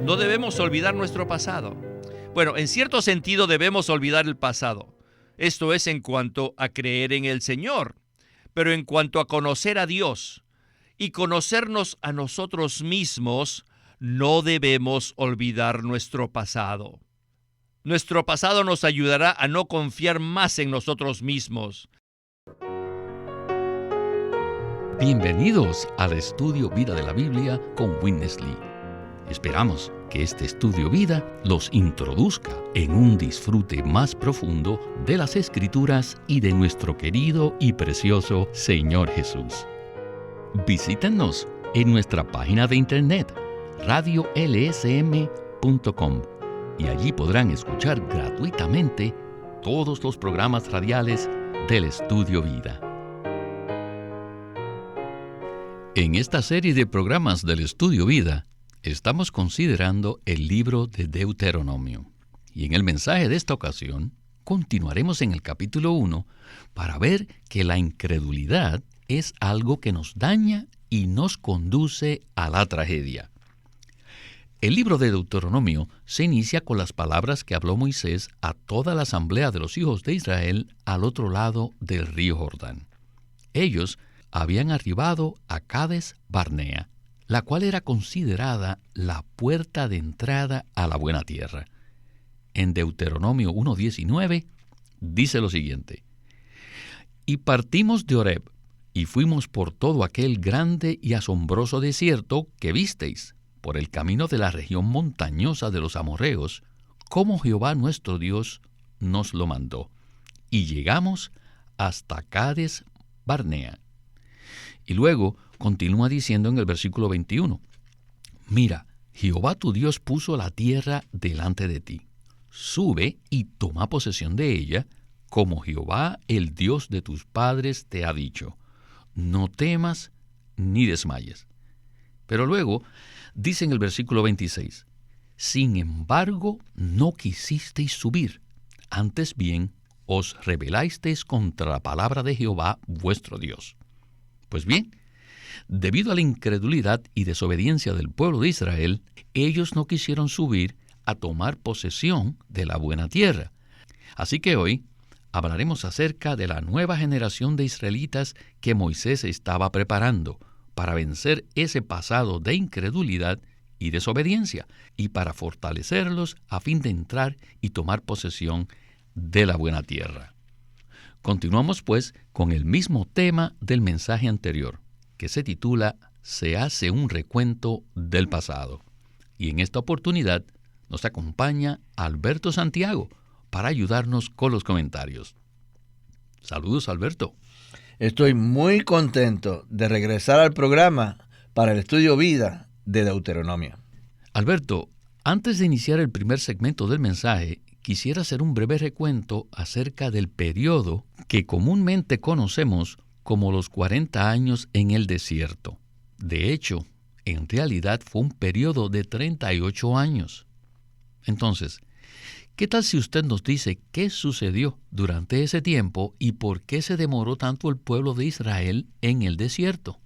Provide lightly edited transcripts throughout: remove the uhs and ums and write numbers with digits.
No debemos olvidar nuestro pasado. Bueno, en cierto sentido debemos olvidar el pasado. Esto es en cuanto a creer en el Señor. Pero en cuanto a conocer a Dios y conocernos a nosotros mismos, no debemos olvidar nuestro pasado. Nuestro pasado nos ayudará a no confiar más en nosotros mismos. Bienvenidos al Estudio Vida de la Biblia con Witness Lee. Esperamos que este Estudio Vida los introduzca en un disfrute más profundo de las Escrituras y de nuestro querido y precioso Señor Jesús. Visítenos en nuestra página de internet radiolsm.com y allí podrán escuchar gratuitamente todos los programas radiales del Estudio Vida. En esta serie de programas del Estudio Vida, estamos considerando el libro de Deuteronomio. Y en el mensaje de esta ocasión, continuaremos en el capítulo 1 para ver que la incredulidad es algo que nos daña y nos conduce a la tragedia. El libro de Deuteronomio se inicia con las palabras que habló Moisés a toda la asamblea de los hijos de Israel al otro lado del río Jordán. Ellos habían arribado a Cades Barnea, la cual era considerada la puerta de entrada a la buena tierra. En Deuteronomio 1:19 dice lo siguiente: «Y partimos de Horeb, y fuimos por todo aquel grande y asombroso desierto que visteis, por el camino de la región montañosa de los amorreos, como Jehová nuestro Dios nos lo mandó. Y llegamos hasta Cades Barnea». Y luego continúa diciendo en el versículo 21, «Mira, Jehová tu Dios puso la tierra delante de ti. Sube y toma posesión de ella, como Jehová, el Dios de tus padres, te ha dicho. No temas ni desmayes». Pero luego dice en el versículo 26, «Sin embargo, no quisisteis subir, antes bien os rebelasteis contra la palabra de Jehová vuestro Dios». Pues bien, debido a la incredulidad y desobediencia del pueblo de Israel, ellos no quisieron subir a tomar posesión de la buena tierra. Así que hoy hablaremos acerca de la nueva generación de israelitas que Moisés estaba preparando para vencer ese pasado de incredulidad y desobediencia y para fortalecerlos a fin de entrar y tomar posesión de la buena tierra. Continuamos pues con el mismo tema del mensaje anterior, que se titula «Se hace un recuento del pasado». Y en esta oportunidad nos acompaña Alberto Santiago para ayudarnos con los comentarios. Saludos, Alberto. Estoy muy contento de regresar al programa para el Estudio Vida de Deuteronomio. Alberto, antes de iniciar el primer segmento del mensaje, quisiera hacer un breve recuento acerca del periodo que comúnmente conocemos como los 40 años en el desierto. De hecho, en realidad fue un periodo de 38 años. Entonces, ¿qué tal si usted nos dice qué sucedió durante ese tiempo y por qué se demoró tanto el pueblo de Israel en el desierto?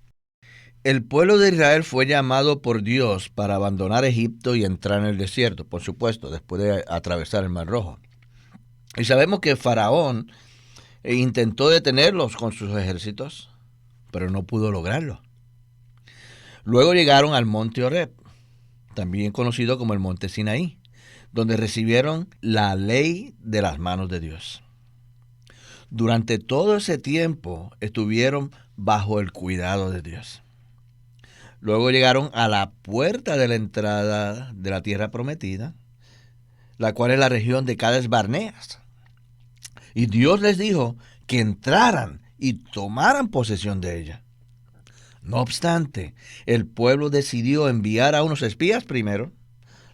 El pueblo de Israel fue llamado por Dios para abandonar Egipto y entrar en el desierto, por supuesto, después de atravesar el Mar Rojo. Y sabemos que Faraón intentó detenerlos con sus ejércitos, pero no pudo lograrlo. Luego llegaron al monte Horeb, también conocido como el monte Sinaí, donde recibieron la ley de las manos de Dios. Durante todo ese tiempo estuvieron bajo el cuidado de Dios. Luego llegaron a la puerta de la entrada de la tierra prometida, la cual es la región de Cades Barnea. Y Dios les dijo que entraran y tomaran posesión de ella. No obstante, el pueblo decidió enviar a unos espías primero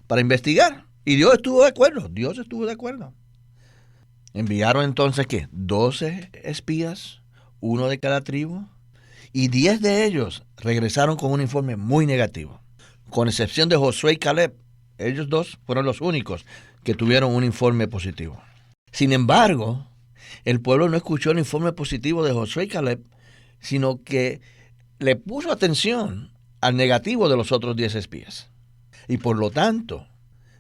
para investigar. Y Dios estuvo de acuerdo. Enviaron entonces, ¿qué? 12 espías, uno de cada tribu. Y 10 de ellos regresaron con un informe muy negativo. Con excepción de Josué y Caleb, ellos dos fueron los únicos que tuvieron un informe positivo. Sin embargo, el pueblo no escuchó el informe positivo de Josué y Caleb, sino que le puso atención al negativo de los otros 10 espías. Y por lo tanto,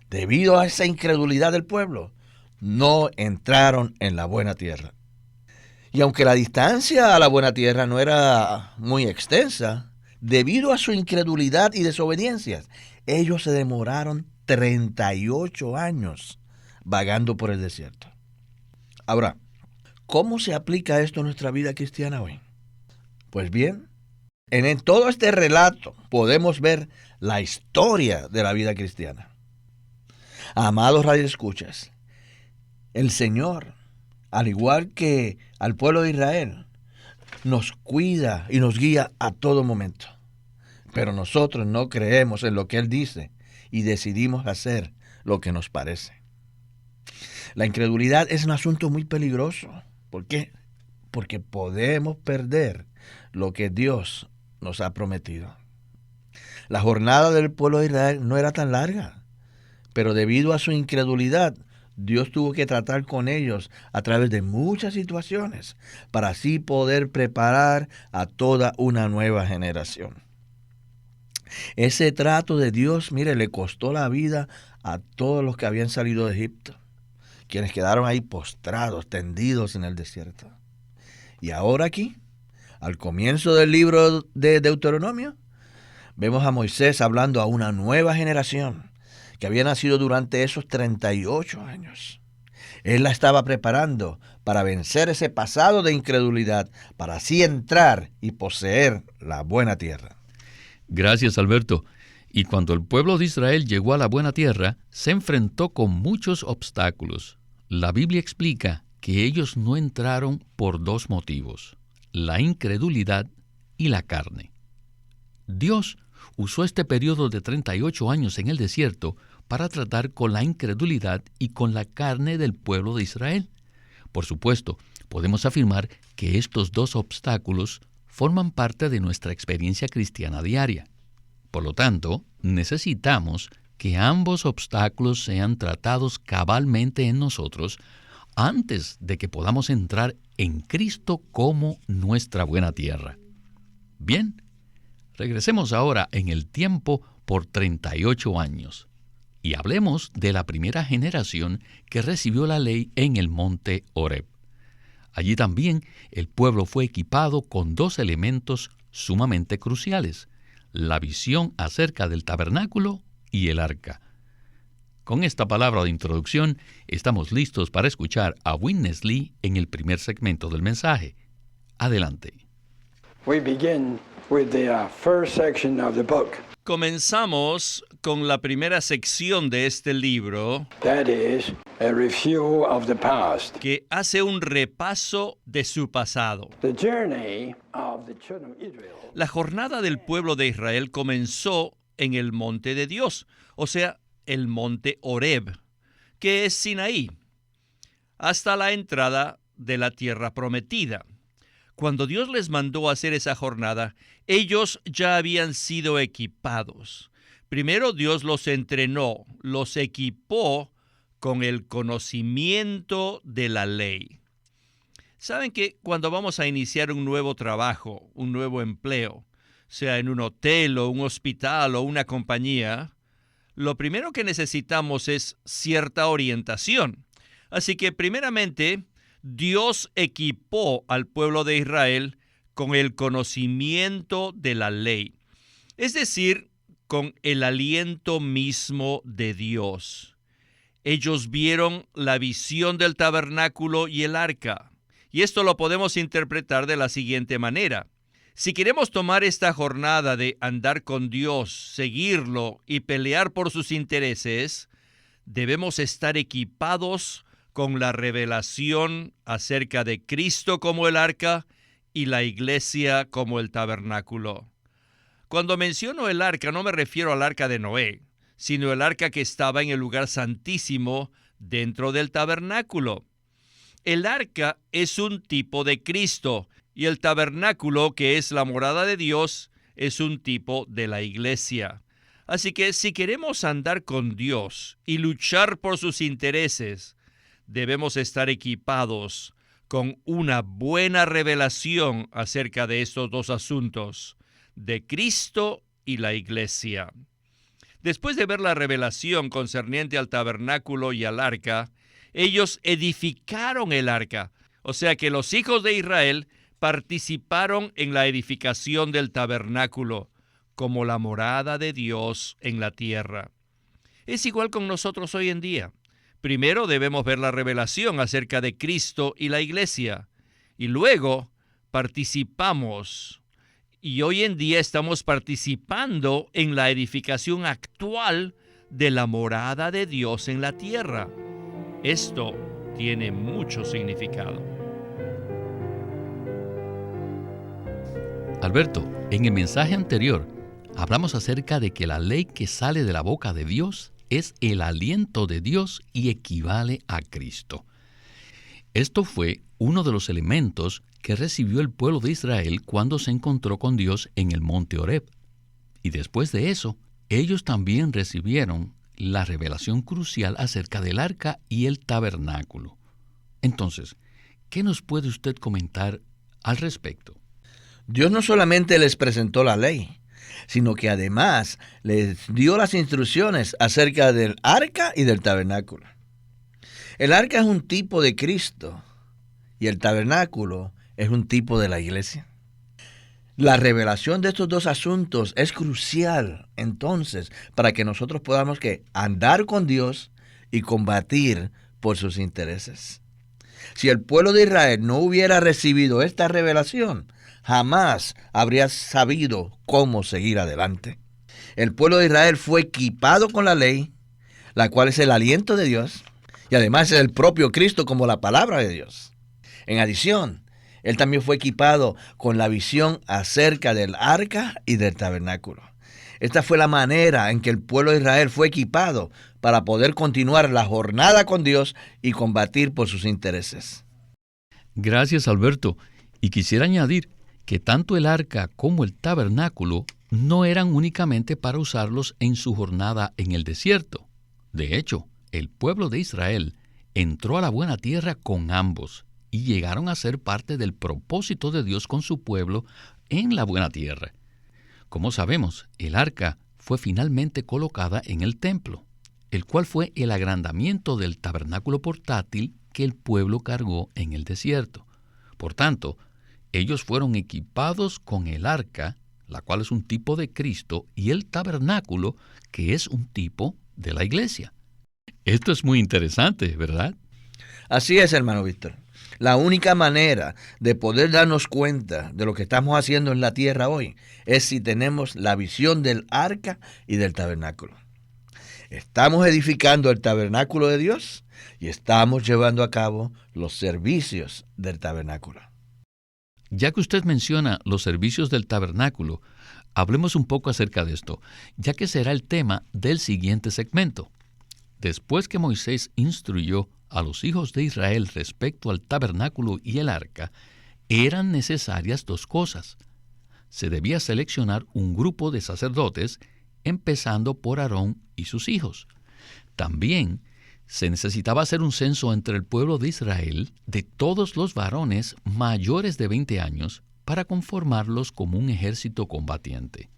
debido a esa incredulidad del pueblo, no entraron en la buena tierra. Y aunque la distancia a la buena tierra no era muy extensa, debido a su incredulidad y desobediencia, ellos se demoraron 38 años vagando por el desierto. Ahora, ¿cómo se aplica esto a nuestra vida cristiana hoy? Pues bien, en todo este relato podemos ver la historia de la vida cristiana. Amados radioescuchas, el Señor, al igual que al pueblo de Israel, nos cuida y nos guía a todo momento. Pero nosotros no creemos en lo que Él dice y decidimos hacer lo que nos parece. La incredulidad es un asunto muy peligroso. ¿Por qué? Porque podemos perder lo que Dios nos ha prometido. La jornada del pueblo de Israel no era tan larga, pero debido a su incredulidad, Dios tuvo que tratar con ellos a través de muchas situaciones para así poder preparar a toda una nueva generación. Ese trato de Dios, mire, le costó la vida a todos los que habían salido de Egipto, quienes quedaron ahí postrados, tendidos en el desierto. Y ahora aquí, al comienzo del libro de Deuteronomio, vemos a Moisés hablando a una nueva generación que había nacido durante esos 38 años. Él la estaba preparando para vencer ese pasado de incredulidad, para así entrar y poseer la buena tierra. Gracias, Alberto. Y cuando el pueblo de Israel llegó a la buena tierra, se enfrentó con muchos obstáculos. La Biblia explica que ellos no entraron por dos motivos: la incredulidad y la carne. Dios usó este periodo de 38 años en el desierto para tratar con la incredulidad y con la carne del pueblo de Israel. Por supuesto, podemos afirmar que estos dos obstáculos forman parte de nuestra experiencia cristiana diaria. Por lo tanto, necesitamos que ambos obstáculos sean tratados cabalmente en nosotros antes de que podamos entrar en Cristo como nuestra buena tierra. Bien, regresemos ahora en el tiempo por 38 años y hablemos de la primera generación que recibió la ley en el monte Horeb. Allí también el pueblo fue equipado con dos elementos sumamente cruciales: la visión acerca del tabernáculo y el arca. Con esta palabra de introducción, estamos listos para escuchar a Witness Lee en el primer segmento del mensaje. Adelante. We begin with the first section of the book. Comenzamos con la primera sección de este libro, That is a review of the past. que hace un repaso de su pasado. The journey of the children of Israel. La jornada del pueblo de Israel comenzó en el monte de Dios, o sea, el monte Horeb, que es Sinaí, hasta la entrada de la tierra prometida. Cuando Dios les mandó a hacer esa jornada, ellos ya habían sido equipados. Primero Dios los entrenó, los equipó con el conocimiento de la ley. Saben que cuando vamos a iniciar un nuevo trabajo, un nuevo empleo, sea en un hotel o un hospital o una compañía, lo primero que necesitamos es cierta orientación. Así que primeramente, Dios equipó al pueblo de Israel con el conocimiento de la ley, es decir, con el aliento mismo de Dios. Ellos vieron la visión del tabernáculo y el arca, y esto lo podemos interpretar de la siguiente manera. Si queremos tomar esta jornada de andar con Dios, seguirlo y pelear por sus intereses, debemos estar equipados con la revelación acerca de Cristo como el arca y la iglesia como el tabernáculo. Cuando menciono el arca, no me refiero al arca de Noé, sino el arca que estaba en el lugar santísimo dentro del tabernáculo. El arca es un tipo de Cristo y el tabernáculo, que es la morada de Dios, es un tipo de la iglesia. Así que si queremos andar con Dios y luchar por sus intereses, debemos estar equipados con una buena revelación acerca de estos dos asuntos, de Cristo y la iglesia. Después de ver la revelación concerniente al tabernáculo y al arca, ellos edificaron el arca. O sea que los hijos de Israel participaron en la edificación del tabernáculo, como la morada de Dios en la tierra. Es igual con nosotros hoy en día. Primero debemos ver la revelación acerca de Cristo y la iglesia, y luego participamos. Y hoy en día estamos participando en la edificación actual de la morada de Dios en la tierra. Esto tiene mucho significado. Alberto, en el mensaje anterior hablamos acerca de que la ley que sale de la boca de Dios es el aliento de Dios y equivale a Cristo. Esto fue uno de los elementos que recibió el pueblo de Israel cuando se encontró con Dios en el monte Horeb. Y después de eso, ellos también recibieron la revelación crucial acerca del arca y el tabernáculo. Entonces, ¿qué nos puede usted comentar al respecto? Dios no solamente les presentó la ley, sino que además les dio las instrucciones acerca del arca y del tabernáculo. El arca es un tipo de Cristo y el tabernáculo es un tipo de la iglesia. La revelación de estos dos asuntos es crucial, entonces, para que nosotros podamos andar con Dios y combatir por sus intereses. Si el pueblo de Israel no hubiera recibido esta revelación, jamás habría sabido cómo seguir adelante. El pueblo de Israel fue equipado con la ley, la cual es el aliento de Dios, y además es el propio Cristo como la palabra de Dios. En adición, él también fue equipado con la visión acerca del arca y del tabernáculo. Esta fue la manera en que el pueblo de Israel fue equipado para poder continuar la jornada con Dios y combatir por sus intereses. Gracias, Alberto. Y quisiera añadir que tanto el arca como el tabernáculo no eran únicamente para usarlos en su jornada en el desierto. De hecho, el pueblo de Israel entró a la buena tierra con ambos y llegaron a ser parte del propósito de Dios con su pueblo en la buena tierra. Como sabemos, el arca fue finalmente colocada en el templo, el cual fue el agrandamiento del tabernáculo portátil que el pueblo cargó en el desierto. Por tanto, ellos fueron equipados con el arca, la cual es un tipo de Cristo, y el tabernáculo, que es un tipo de la iglesia. Esto es muy interesante, ¿verdad? Así es, hermano Víctor. La única manera de poder darnos cuenta de lo que estamos haciendo en la tierra hoy es si tenemos la visión del arca y del tabernáculo. Estamos edificando el tabernáculo de Dios y estamos llevando a cabo los servicios del tabernáculo. Ya que usted menciona los servicios del tabernáculo, hablemos un poco acerca de esto, ya que será el tema del siguiente segmento. Después que Moisés instruyó a los hijos de Israel respecto al tabernáculo y el arca, eran necesarias dos cosas. Se debía seleccionar un grupo de sacerdotes, empezando por Aarón y sus hijos. También se necesitaba hacer un censo entre el pueblo de Israel de todos los varones mayores de 20 años para conformarlos como un ejército combatiente.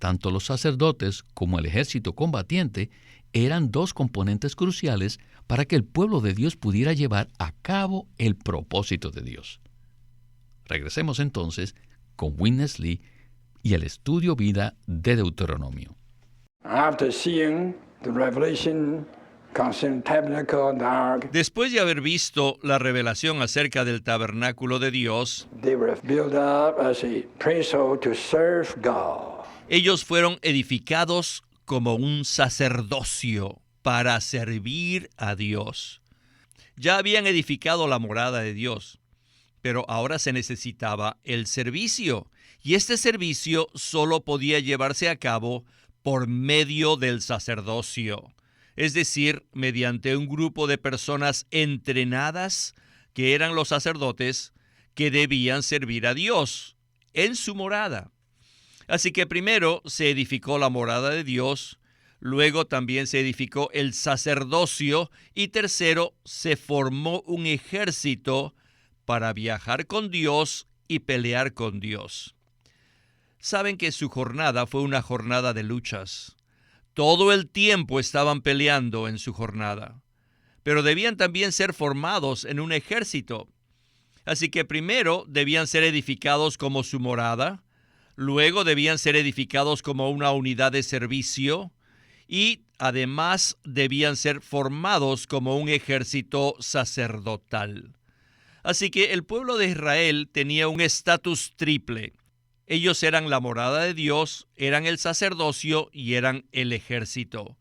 Tanto los sacerdotes como el ejército combatiente eran dos componentes cruciales para que el pueblo de Dios pudiera llevar a cabo el propósito de Dios. Regresemos entonces con Witness Lee y el estudio vida de Deuteronomio. After seeing the revelation concerning the tabernacle and the ark, Después de haber visto la revelación acerca del tabernáculo de Dios, they were built up as a priesthood to serve God. ellos fueron edificados como un sacerdocio para servir a Dios. Ya habían edificado la morada de Dios, pero ahora se necesitaba el servicio, y este servicio solo podía llevarse a cabo por medio del sacerdocio, es decir, mediante un grupo de personas entrenadas que eran los sacerdotes que debían servir a Dios en su morada. Así que primero se edificó la morada de Dios, luego también se edificó el sacerdocio y tercero se formó un ejército para viajar con Dios y pelear con Dios. Saben que su jornada fue una jornada de luchas. Todo el tiempo estaban peleando en su jornada, pero debían también ser formados en un ejército. Así que primero debían ser edificados como su morada, luego debían ser edificados como una unidad de servicio y además debían ser formados como un ejército sacerdotal. Así que el pueblo de Israel tenía un estatus triple. Ellos eran la morada de Dios, eran el sacerdocio y eran el ejército.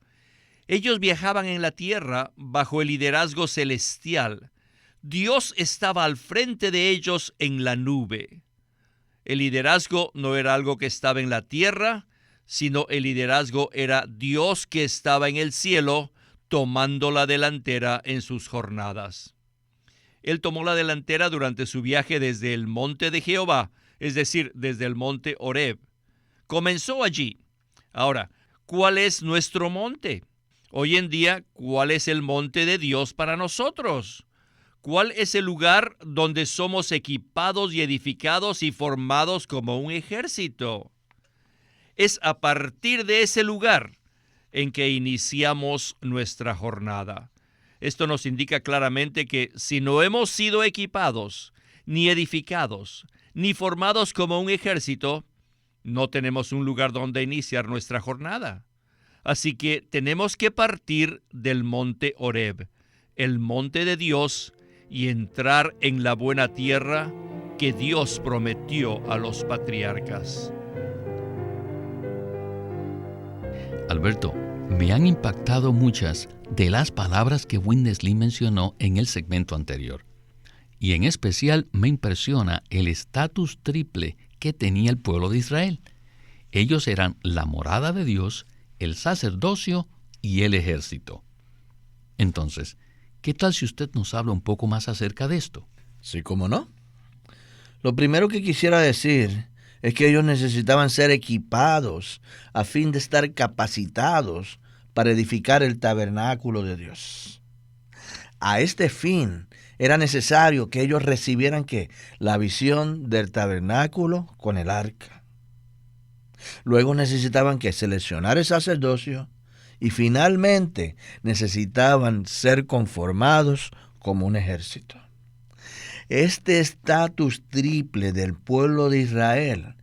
Ellos viajaban en la tierra bajo el liderazgo celestial. Dios estaba al frente de ellos en la nube. El liderazgo no era algo que estaba en la tierra, sino el liderazgo era Dios que estaba en el cielo tomando la delantera en sus jornadas. Él tomó la delantera durante su viaje desde el monte de Jehová, es decir, desde el monte Horeb. Comenzó allí. Ahora, ¿cuál es nuestro monte? Hoy en día, ¿cuál es el monte de Dios para nosotros? ¿Cuál es el lugar donde somos equipados y edificados y formados como un ejército? Es a partir de ese lugar en que iniciamos nuestra jornada. Esto nos indica claramente que si no hemos sido equipados, ni edificados, ni formados como un ejército, no tenemos un lugar donde iniciar nuestra jornada. Así que tenemos que partir del monte Horeb, el monte de Dios, y entrar en la buena tierra que Dios prometió a los patriarcas. Alberto, me han impactado muchas de las palabras que Winnesley mencionó en el segmento anterior. Y en especial me impresiona el estatus triple que tenía el pueblo de Israel. Ellos eran la morada de Dios, el sacerdocio y el ejército. Entonces, ¿qué tal si usted nos habla un poco más acerca de esto? Sí, cómo no. Lo primero que quisiera decir es que ellos necesitaban ser equipados a fin de estar capacitados para edificar el tabernáculo de Dios. A este fin era necesario que ellos recibieran la visión del tabernáculo con el arca. Luego necesitaban seleccionar el sacerdocio y finalmente necesitaban ser conformados como un ejército. Este estatus triple del pueblo de Israel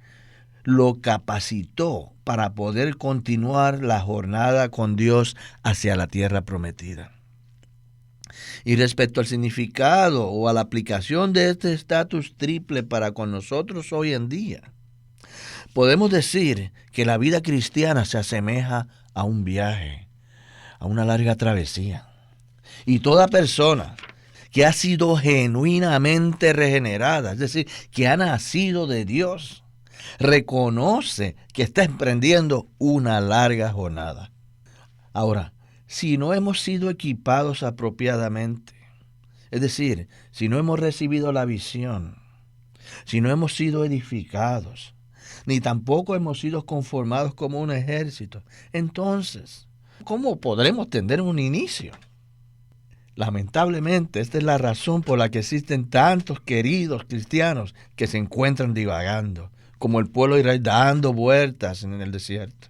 lo capacitó para poder continuar la jornada con Dios hacia la tierra prometida. Y respecto al significado o a la aplicación de este estatus triple para con nosotros hoy en día, podemos decir que la vida cristiana se asemeja a un viaje, a una larga travesía. Y toda persona que ha sido genuinamente regenerada, es decir, que ha nacido de Dios, reconoce que está emprendiendo una larga jornada. Ahora, si no hemos sido equipados apropiadamente, es decir, si no hemos recibido la visión, si no hemos sido edificados, ni tampoco hemos sido conformados como un ejército, entonces, ¿cómo podremos tener un inicio? Lamentablemente, esta es la razón por la que existen tantos queridos cristianos que se encuentran divagando, como el pueblo de Israel dando vueltas en el desierto.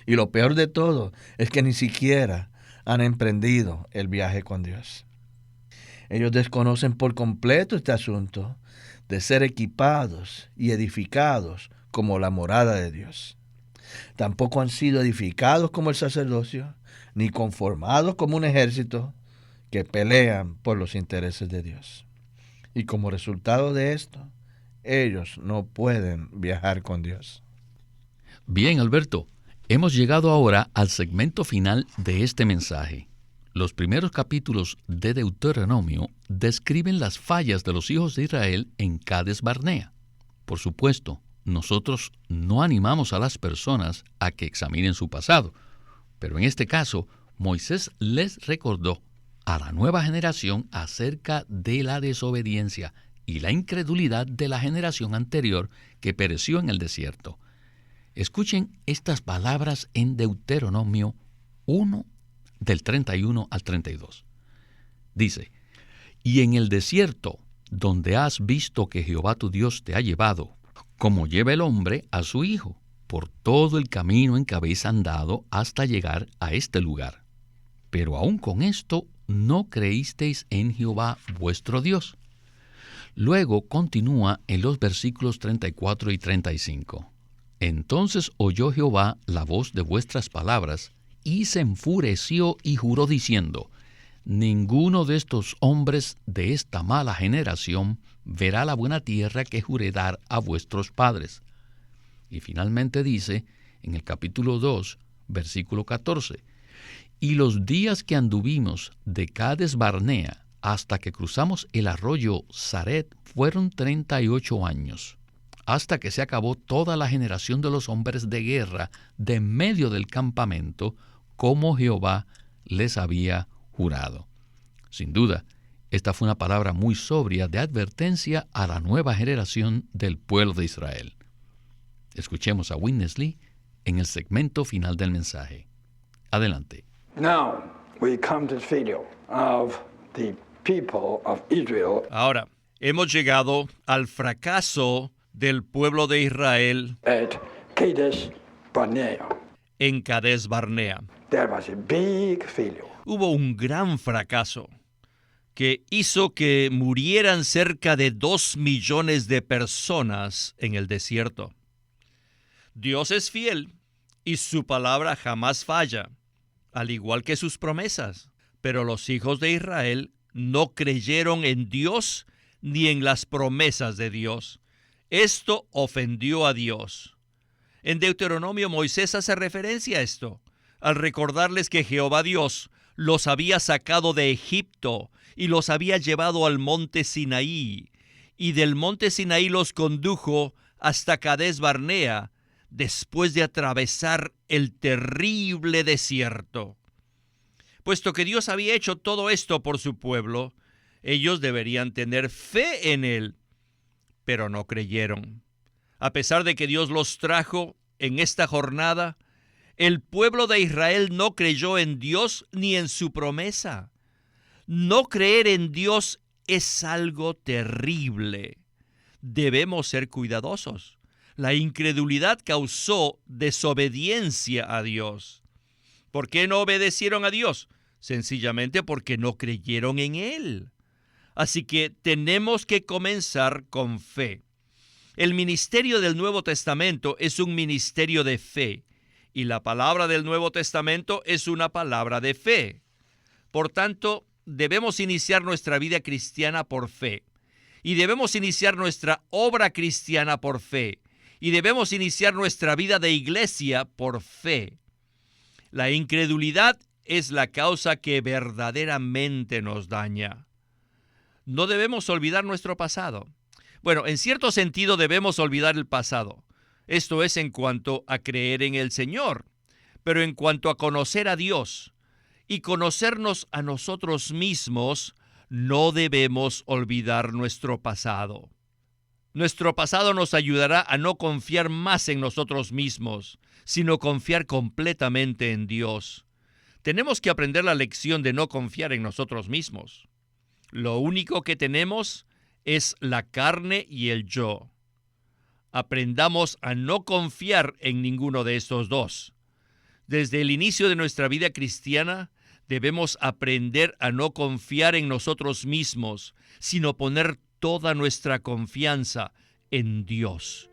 Y lo peor de todo es que ni siquiera han emprendido el viaje con Dios. Ellos desconocen por completo este asunto de ser equipados y edificados como la morada de Dios. Tampoco han sido edificados como el sacerdocio, ni conformados como un ejército que pelean por los intereses de Dios. Y como resultado de esto, ellos no pueden viajar con Dios. Bien, Alberto, hemos llegado ahora al segmento final de este mensaje. Los primeros capítulos de Deuteronomio describen las fallas de los hijos de Israel en Cades Barnea. Por supuesto, nosotros no animamos a las personas a que examinen su pasado, pero en este caso, Moisés les recordó a la nueva generación acerca de la desobediencia y la incredulidad de la generación anterior que pereció en el desierto. Escuchen estas palabras en Deuteronomio 1, del 31 al 32. Dice: «Y en el desierto, donde has visto que Jehová tu Dios te ha llevado, como lleva el hombre a su hijo, por todo el camino en que habéis andado hasta llegar a este lugar. Pero aún con esto no creísteis en Jehová vuestro Dios. Luego continúa en los versículos 34 y 35. Entonces oyó Jehová la voz de vuestras palabras, y se enfureció y juró diciendo: ninguno de estos hombres de esta mala generación verá la buena tierra que juré dar a vuestros padres. Y finalmente dice, en el capítulo 2, versículo 14, y los días que anduvimos de Cades Barnea hasta que cruzamos el arroyo Saret fueron 38 años, hasta que se acabó toda la generación de los hombres de guerra de medio del campamento, como Jehová les había jurado. Sin duda, esta fue una palabra muy sobria de advertencia a la nueva generación del pueblo de Israel. Escuchemos a Witness Lee en el segmento final del mensaje. Adelante. Now we come to the video of the people of Israel. Ahora, hemos llegado al fracaso del pueblo de Israel At Kadesh Barnea. en Cades Barnea. There was a big failure. Hubo un gran fracaso que hizo que murieran cerca de 2 millones de personas en el desierto. Dios es fiel y su palabra jamás falla, al igual que sus promesas. Pero los hijos de Israel no creyeron en Dios ni en las promesas de Dios. Esto ofendió a Dios. En Deuteronomio, Moisés hace referencia a esto, al recordarles que Jehová Dios los había sacado de Egipto y los había llevado al monte Sinaí, y del monte Sinaí los condujo hasta Cades Barnea, después de atravesar el terrible desierto. Puesto que Dios había hecho todo esto por su pueblo, ellos deberían tener fe en Él, pero no creyeron. A pesar de que Dios los trajo en esta jornada, el pueblo de Israel no creyó en Dios ni en su promesa. No creer en Dios es algo terrible. Debemos ser cuidadosos. La incredulidad causó desobediencia a Dios. ¿Por qué no obedecieron a Dios? Sencillamente porque no creyeron en Él. Así que tenemos que comenzar con fe. El ministerio del Nuevo Testamento es un ministerio de fe, y la palabra del Nuevo Testamento es una palabra de fe. Por tanto, debemos iniciar nuestra vida cristiana por fe, y debemos iniciar nuestra obra cristiana por fe, y debemos iniciar nuestra vida de iglesia por fe. La incredulidad es la causa que verdaderamente nos daña. No debemos olvidar nuestro pasado. Bueno, en cierto sentido debemos olvidar el pasado. Esto es en cuanto a creer en el Señor. Pero en cuanto a conocer a Dios y conocernos a nosotros mismos, no debemos olvidar nuestro pasado. Nuestro pasado nos ayudará a no confiar más en nosotros mismos, sino confiar completamente en Dios. Tenemos que aprender la lección de no confiar en nosotros mismos. Lo único que tenemos es la carne y el yo. Aprendamos a no confiar en ninguno de estos dos. Desde el inicio de nuestra vida cristiana, debemos aprender a no confiar en nosotros mismos, sino poner toda nuestra confianza en Dios.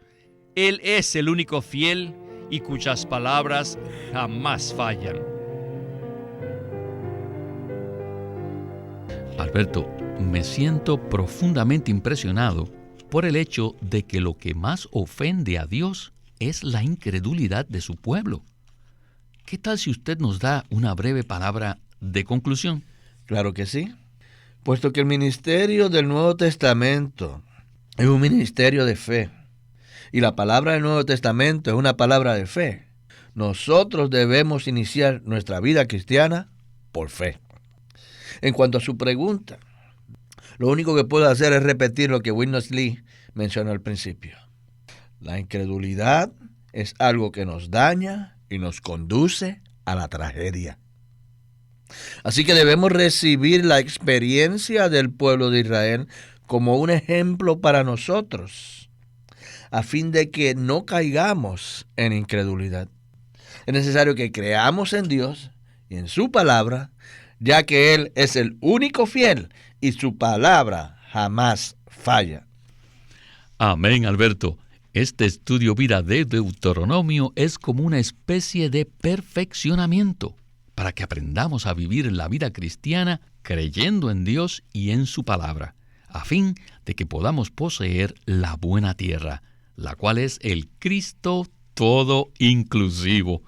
Él es el único fiel y cuyas palabras jamás fallan. Alberto, me siento profundamente impresionado por el hecho de que lo que más ofende a Dios es la incredulidad de su pueblo. ¿Qué tal si usted nos da una breve palabra de conclusión? Claro que sí. Puesto que el ministerio del Nuevo Testamento es un ministerio de fe, y la palabra del Nuevo Testamento es una palabra de fe, nosotros debemos iniciar nuestra vida cristiana por fe. En cuanto a su pregunta, lo único que puedo hacer es repetir lo que Witness Lee mencionó al principio. La incredulidad es algo que nos daña y nos conduce a la tragedia. Así que debemos recibir la experiencia del pueblo de Israel como un ejemplo para nosotros. a fin de que no caigamos en incredulidad. Es necesario que creamos en Dios y en su palabra, ya que Él es el único fiel y su palabra jamás falla. Amén, Alberto. Este estudio vida de Deuteronomio es como una especie de perfeccionamiento para que aprendamos a vivir la vida cristiana creyendo en Dios y en su palabra, a fin de que podamos poseer la buena tierra, la cual es el Cristo todo inclusivo.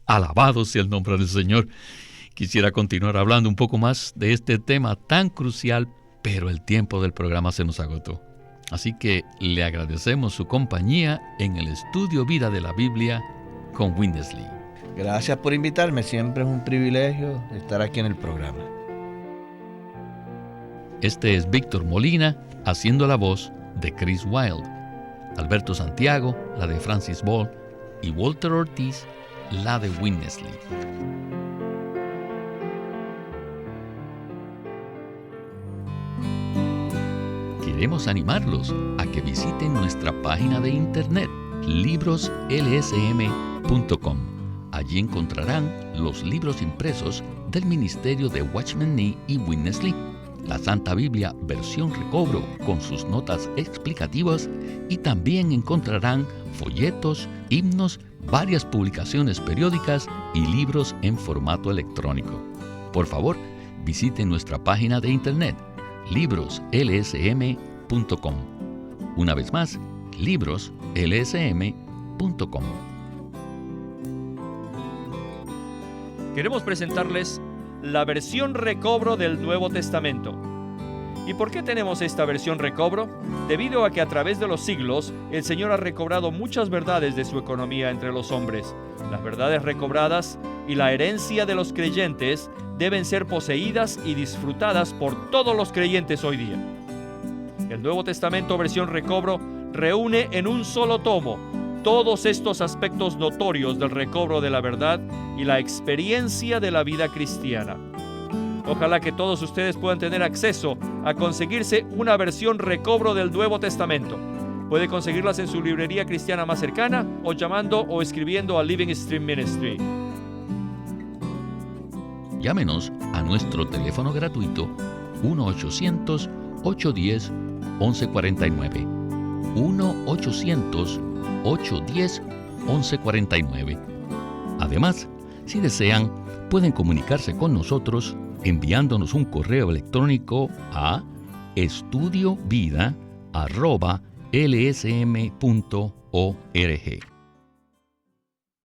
Alabado sea el nombre del Señor. Quisiera continuar hablando un poco más de este tema tan crucial, pero el tiempo del programa se nos agotó. Así que le agradecemos su compañía en el estudio vida de la Biblia con Winnesley. Gracias por invitarme, siempre es un privilegio estar aquí en el programa. Este es Víctor Molina haciendo la voz de Chris Wilde, Alberto Santiago, la de Francis Ball, y Walter Ortiz, la de Winnesley. Queremos animarlos a que visiten nuestra página de internet, libroslsm.com. Allí encontrarán los libros impresos del ministerio de Watchman Nee y Winnesley, la Santa Biblia versión recobro con sus notas explicativas, y también encontrarán folletos, himnos, varias publicaciones periódicas y libros en formato electrónico. Por favor, visiten nuestra página de internet, libroslsm.com. Una vez más, libroslsm.com. Queremos presentarles la versión recobro del Nuevo Testamento. ¿Y por qué tenemos esta versión recobro? Debido a que a través de los siglos el Señor ha recobrado muchas verdades de su economía entre los hombres. Las verdades recobradas y la herencia de los creyentes deben ser poseídas y disfrutadas por todos los creyentes hoy día. El Nuevo Testamento versión recobro reúne en un solo tomo todos estos aspectos notorios del recobro de la verdad y la experiencia de la vida cristiana. Ojalá que todos ustedes puedan tener acceso a conseguirse una versión recobro del Nuevo Testamento. Puede conseguirlas en su librería cristiana más cercana o llamando o escribiendo a Living Stream Ministry. Llámenos a nuestro teléfono gratuito 1-800-810-1149. 1-800-810-1149. Además, si desean, pueden comunicarse con nosotros enviándonos un correo electrónico a estudiovida@lsm.org.